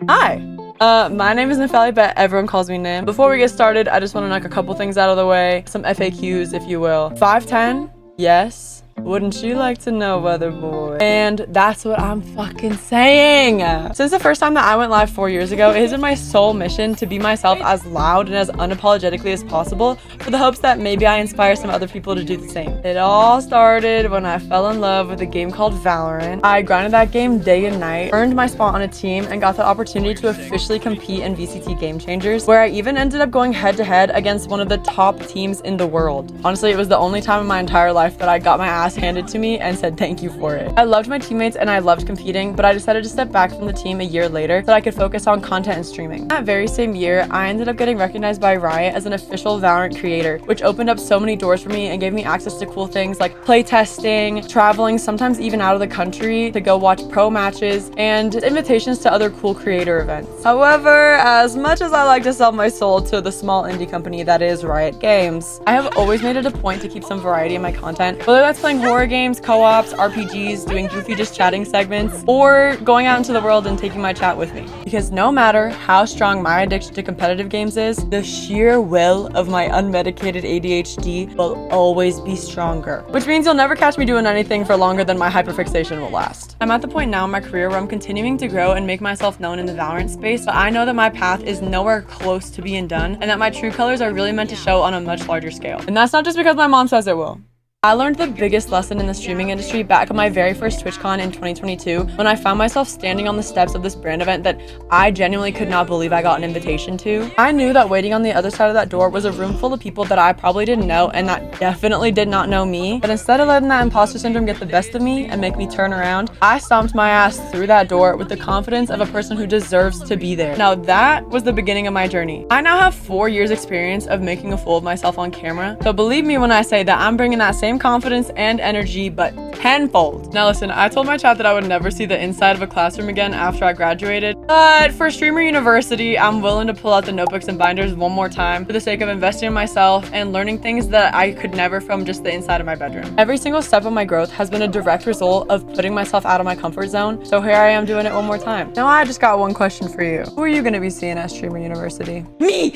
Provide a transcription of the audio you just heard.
Hi. My name is Nymfelie, but everyone calls me Nym. Before we get started, I just want to knock a couple things out of the way. Some FAQs, if you will. 5'10"? Yes. Wouldn't you like to know, weather boy? And that's what I'm fucking saying. Since the first time that I went live 4 years ago, it has been my sole mission to be myself as loud and as unapologetically as possible, for the hopes that maybe I inspire some other people to do the same. It all started when I fell in love with a game called Valorant. I grinded that game day and night, earned my spot on a team, and got the opportunity to officially compete in VCT Game Changers, where I even ended up going head to head against one of the top teams in the world. Honestly, it was the only time in my entire life that I got my ass handed to me and said thank you for it. I loved my teammates and I loved competing, but I decided to step back from the team a year later so that I could focus on content and streaming. That very same year, I ended up getting recognized by Riot as an official Valorant creator, which opened up so many doors for me and gave me access to cool things like playtesting, traveling, sometimes even out of the country to go watch pro matches, and invitations to other cool creator events. However, as much as I like to sell my soul to the small indie company that is Riot Games, I have always made it a point to keep some variety in my content, whether that's playing horror games, co-ops, RPGs, doing goofy just chatting segments, or going out into the world and taking my chat with me. Because no matter how strong my addiction to competitive games is, the sheer will of my unmedicated ADHD will always be stronger. Which means you'll never catch me doing anything for longer than my hyperfixation will last. I'm at the point now in my career where I'm continuing to grow and make myself known in the Valorant space, but I know that my path is nowhere close to being done, and that my true colors are really meant to show on a much larger scale. And that's not just because my mom says it will. I learned the biggest lesson in the streaming industry back at my very first TwitchCon in 2022 when I found myself standing on the steps of this brand event that I genuinely could not believe I got an invitation to. I knew that waiting on the other side of that door was a room full of people that I probably didn't know and that definitely did not know me, but instead of letting that imposter syndrome get the best of me and make me turn around, I stomped my ass through that door with the confidence of a person who deserves to be there. Now that was the beginning of my journey. I now have 4 years experience of making a fool of myself on camera, so believe me when I say that I'm bringing that same confidence and energy, but tenfold. Now listen, I told my chat that I would never see the inside of a classroom again after I graduated, but for Streamer University, I'm willing to pull out the notebooks and binders one more time for the sake of investing in myself and learning things that I could never from just the inside of my bedroom. Every single step of my growth has been a direct result of putting myself out of my comfort zone, so here I am doing it one more time. Now I just got one question for you. Who are you going to be seeing at Streamer University? Me!